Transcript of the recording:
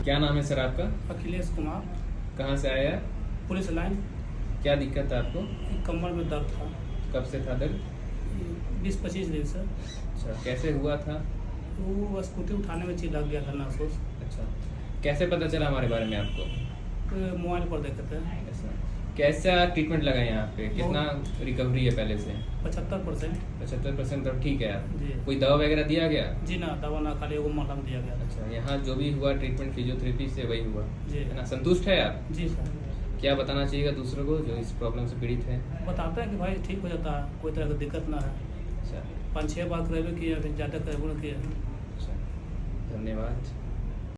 क्या नाम है सर आपका? अखिलेश कुमार, कहाँ से आया? Police line. क्या दिक्कत है आपको? कमर में दर्द था, कब से था दर्द? 20-25 दिन से। अच्छा, कैसे हुआ था? वो स्कूटी उठाने में चिल्ला गया था महसूस। अच्छा, कैसे पता चला हमारे बारे में आपको? तो मोबाइल पर देखते थे। ऐसा कैसा ट्रीटमेंट लगा यहाँ पे? कितना रिकवरी है पहले से? 75%। 75% तब ठीक है आप? जी। कोई दवा वगैरह दिया गया? जी ना, दवा ना, खाली वो मलहम दिया गया। अच्छा, यहाँ जो भी हुआ ट्रीटमेंट फिजियोथेरेपी से वही हुआ जी। है ना? संतुष्ट है आप? जी सर। क्या बताना चाहिएगा दूसरों को जो इस प्रॉब्लम से पीड़ित है? बताते हैं कि भाई ठीक हो जाता है, कोई तरह की दिक्कत ना है। अच्छा 5-6 बार करेबे किया, ज़्यादा करेबे किया। अच्छा, धन्यवाद।